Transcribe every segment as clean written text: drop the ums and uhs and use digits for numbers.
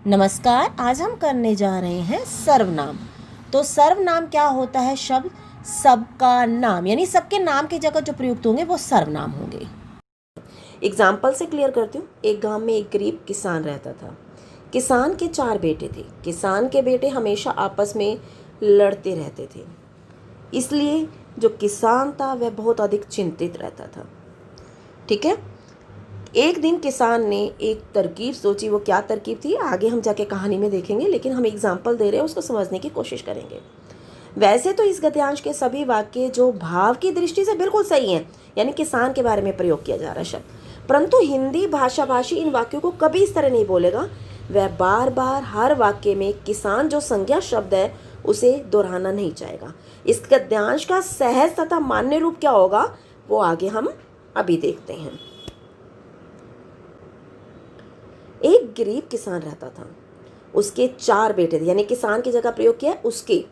नमस्कार। आज हम करने जा रहे हैं सर्वनाम। तो सर्वनाम क्या होता है? शब्द सबका नाम, यानी सबके नाम की जगह जो प्रयुक्त होंगे वो सर्वनाम होंगे। एग्जाम्पल से क्लियर करती हूँ। एक गांव में एक गरीब किसान रहता था। किसान के 4 बेटे थे। किसान के बेटे हमेशा आपस में लड़ते रहते थे, इसलिए जो किसान था वह बहुत अधिक चिंतित रहता था। ठीक है। एक दिन किसान ने एक तरकीब सोची। वो क्या तरकीब थी आगे हम जाके कहानी में देखेंगे, लेकिन हम एग्जाम्पल दे रहे हैं, उसको समझने की कोशिश करेंगे। वैसे तो इस गद्यांश के सभी वाक्य जो भाव की दृष्टि से बिल्कुल सही हैं, यानी किसान के बारे में प्रयोग किया जा रहा है शब्द, परंतु हिंदी भाषाभाषी इन वाक्यों को कभी इस तरह नहीं बोलेगा। वह बार बार हर वाक्य में किसान जो संज्ञा शब्द है उसे दोहराना नहीं चाहेगा। इस गद्यांश का सहज तथा मान्य रूप क्या होगा वो आगे हम अभी देखते हैं। एक गरीब किसान रहता था। उसके 4 बेटे थे, यानी किसान की जगह प्रयोग किया उसके।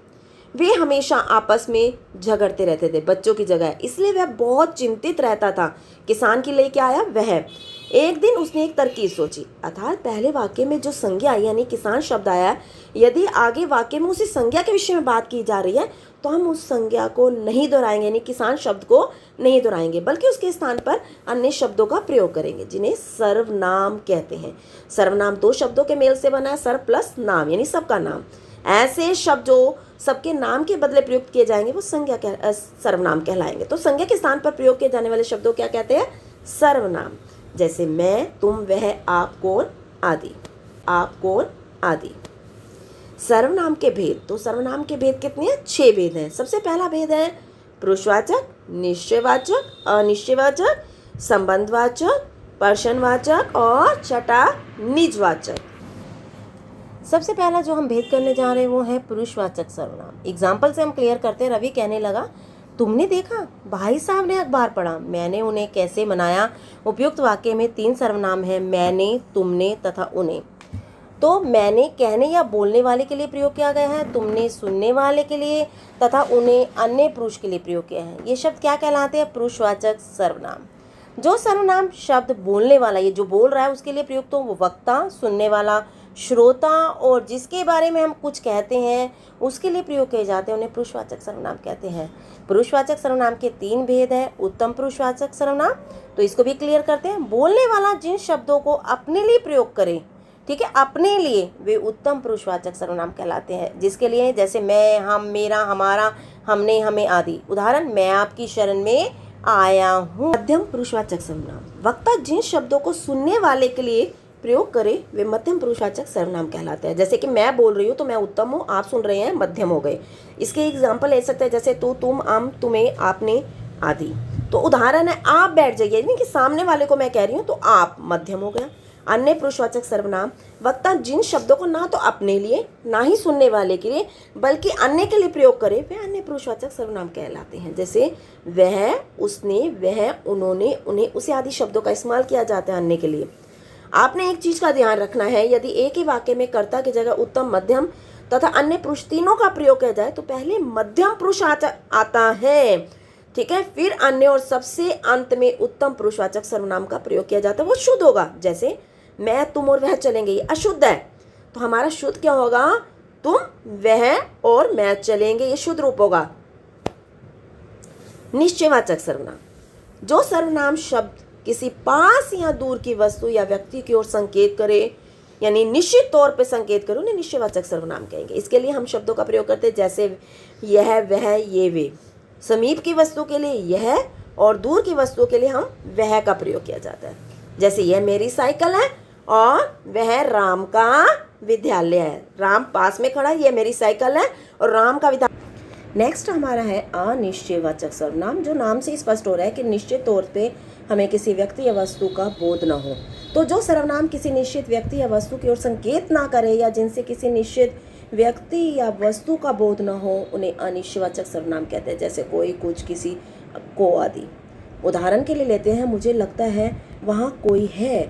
वे हमेशा आपस में झगड़ते रहते थे बच्चों की जगह, इसलिए वह बहुत चिंतित रहता था। किसान के लिए क्या आया? वह एक दिन उसने एक तरकीब सोची, अर्थात पहले वाक्य में जो संज्ञा यानी किसान शब्द आया, यदि आगे वाक्य में उसी संज्ञा के विषय में बात की जा रही है तो हम उस संज्ञा को नहीं दोहराएंगे, यानी किसान शब्द को नहीं दोहराएंगे, बल्कि उसके स्थान पर अन्य शब्दों का प्रयोग करेंगे जिन्हें सर्वनाम कहते हैं। सर्वनाम 2 शब्दों के मेल से बना है, सर्व प्लस नाम, यानी सबका नाम। ऐसे शब्द जो सबके नाम के बदले प्रयुक्त किए जाएंगे वो सर्वनाम कहलाएंगे। तो संज्ञा के स्थान पर प्रयोग किए जाने वाले शब्दों क्या कहते हैं? सर्वनाम। जैसे मैं, तुम, वह, आप, कौन आदि। आप, कौन आदि। सर्वनाम के भेद। तो सर्वनाम के भेद कितने हैं? 6 भेद हैं। सबसे पहला भेद है पुरुषवाचक, निश्चयवाचक, अनिश्चयवाचक, संबंधवाचक, प्रश्नवाचक और छठा निजवाचक। सबसे पहला जो हम भेद करने जा रहे हैं वो है पुरुषवाचक सर्वनाम। एग्जाम्पल से हम क्लियर करते हैं। रवि कहने लगा, तुमने देखा भाई साहब ने अखबार पढ़ा, मैंने उन्हें कैसे मनाया। उपयुक्त वाक्य में 3 सर्वनाम हैं, मैंने, तुमने तथा उन्हें। तो मैंने कहने या बोलने वाले के लिए प्रयोग किया गया है, तुमने सुनने वाले के लिए तथा उन्हें अन्य पुरुष के लिए प्रयोग किया है। ये शब्द क्या कहलाते हैं? पुरुषवाचक सर्वनाम। जो सर्वनाम शब्द बोलने वाला, ये जो बोल रहा है उसके लिए प्रयुक्त हो, वो वक्ता, सुनने वाला श्रोता और जिसके बारे में हम कुछ कहते हैं उसके लिए प्रयोग किए जाते हैं, उन्हें पुरुषवाचक सर्वनाम कहते हैं। पुरुषवाचक सर्वनाम के 3 भेद हैं। उत्तम पुरुषवाचक सर्वनाम, तो इसको भी क्लियर करते हैं। बोलने वाला जिन शब्दों को अपने लिए प्रयोग करे, ठीक है, अपने लिए, वे उत्तम पुरुषवाचक सर्वनाम कहलाते हैं। जिसके लिए जैसे मैं, हम, मेरा, हमारा, हमने, हमें आदि। उदाहरण, मैं आपकी शरण में आया हूँ। मध्यम पुरुषवाचक सर्वनाम। वक्ता जिन शब्दों को सुनने वाले के लिए प्रयोग करे वे मध्यम पुरुषवाचक सर्वनाम कहलाते हैं। जैसे कि मैं बोल रही हूँ तो मैं उत्तम हूँ, आप सुन रहे हैं मध्यम हो गए। इसके एग्जाम्पल ले सकते हैं, जैसे तू, तुम, हम, तुम्हें, आपने आदि। तो उदाहरण है, आप बैठ जाइए, यानी कि सामने वाले को मैं कह रही हूँ तो आप मध्यम हो गया। अन्य पुरुषवाचक सर्वनाम। वक्ता जिन शब्दों को ना तो अपने लिए ना ही सुनने वाले के लिए बल्कि अन्य के लिए प्रयोग करे वे अन्य पुरुषवाचक सर्वनाम कहलाते हैं। जैसे वह, उसने, वह, उन्होंने, उन्हें, उसे आदि शब्दों का इस्तेमाल किया जाता है अन्य के लिए। आपने एक चीज का ध्यान रखना है, यदि एक ही वाक्य में कर्ता की जगह उत्तम, मध्यम तथा अन्य पुरुष तीनों का प्रयोग किया जाए तो पहले मध्यम पुरुष आता है, ठीक है, फिर अन्य और सबसे अंत में उत्तम पुरुषवाचक सर्वनाम का प्रयोग किया जाता है। वो शुद्ध होगा। जैसे मैं, तुम और वह चलेंगे, ये अशुद्ध है, तो हमारा शुद्ध क्या होगा? तुम, वह और मैं चलेंगे, ये शुद्ध रूप होगा। निश्चयवाचक सर्वनाम। जो सर्वनाम शब्द किसी पास या दूर की वस्तु या व्यक्ति की ओर संकेत करे, यानी निश्चित तौर पे संकेत करे, उन्हें निश्चयवाचक सर्वनाम कहेंगे। इसके लिए हम शब्दों का प्रयोग करते हैं, जैसे यह, वह, ये, वे। समीप की वस्तु के लिए यह और दूर की वस्तु के लिए हम वह का प्रयोग किया जाता है। जैसे यह मेरी साइकिल है और वह राम का विद्यालय है। राम पास में खड़ा है, यह मेरी साइकिल है और राम का विद्यालय। नेक्स्ट हमारा है अनिश्चयवाचक सर्वनाम। जो नाम से स्पष्ट हो रहा है कि निश्चित तौर पे हमें किसी व्यक्ति या वस्तु का बोध न हो। तो जो सर्वनाम किसी निश्चित व्यक्ति या वस्तु की ओर संकेत ना करे या जिनसे किसी निश्चित व्यक्ति या वस्तु का बोध न हो उन्हें अनिश्चयवाचक सर्वनाम कहते हैं। जैसे कोई, कुछ, किसी को आदि। उदाहरण के लिए लेते हैं, मुझे लगता है वहाँ कोई है,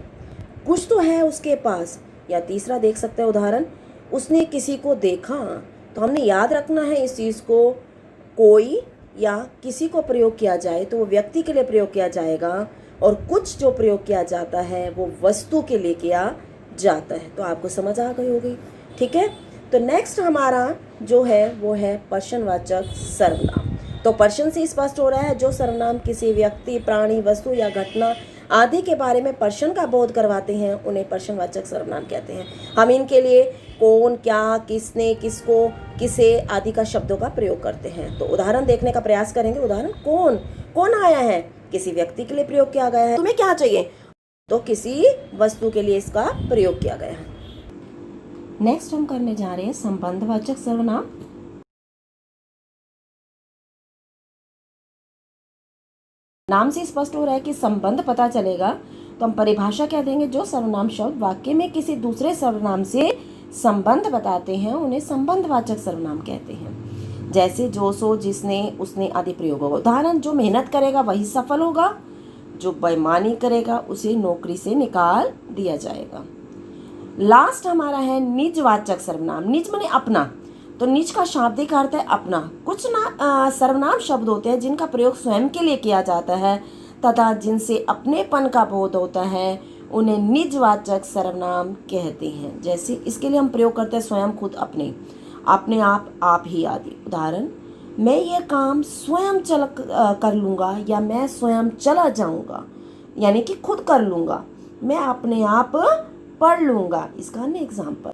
कुछ तो है उसके पास। या तीसरा देख सकते हैं उदाहरण, उसने किसी को देखा। तो हमने याद रखना है इस चीज़ को, कोई या किसी को प्रयोग किया जाए तो वो व्यक्ति के लिए प्रयोग किया जाएगा और कुछ जो प्रयोग किया जाता है वो वस्तु के लिए किया जाता है। तो आपको समझ आ गई होगी, ठीक है। तो नेक्स्ट हमारा जो है वो है प्रश्नवाचक सर्वनाम। तो प्रश्न से स्पष्ट हो रहा है जो सर्वनाम किसी व्यक्ति, प्राणी, वस्तु या घटना आदि के बारे में प्रश्न का बोध करवाते हैं उन्हें प्रश्नवाचक सर्वनाम कहते हैं। हम इनके लिए कौन, क्या, किसने, किसको, किसे आदि का शब्दों का प्रयोग करते हैं। तो उदाहरण देखने का प्रयास करेंगे। उदाहरण कौन, कौन आया है, किसी व्यक्ति के लिए प्रयोग किया गया है। तुम्हें क्या चाहिए, तो किसी वस्तु के लिए इसका प्रयोग किया गया है। नेक्स्ट हम करने जा रहे हैं संबंधवाचक सर्वनाम। नाम से स्पष्ट हो रहा है कि संबंध पता चलेगा, तो हम परिभाषा क्या देंगे, जो सर्वनाम शब्द वाक्य में किसी दूसरे सर्वनाम से संबंध बताते हैं उन्हें संबंधवाचक सर्वनाम कहते हैं। जैसे जो, सो, जिसने, उसने आदि प्रयोग होगा। उदाहरण, जो मेहनत करेगा वही सफल होगा, जो बेईमानी करेगा उसे नौकरी से निकाल दिया जाएगा। लास्ट हमारा है निजवाचक सर्वनाम। निज माने अपना, तो निज का शाब्दिक अर्थ है अपना। कुछ सर्वनाम शब्द होते हैं जिनका प्रयोग स्वयं के लिए किया जाता है तथा जिनसे अपनेपन का बोध होता है, उन्हें निजवाचक सर्वनाम कहते हैं। जैसे इसके लिए हम प्रयोग करते हैं स्वयं, खुद, अपने, अपने आप ही आदि। उदाहरण, मैं ये काम स्वयं कर लूँगा या मैं स्वयं चला जाऊँगा, यानी कि खुद कर लूँगा। मैं अपने आप पढ़ लूँगा। इसका एग्जाम्पल।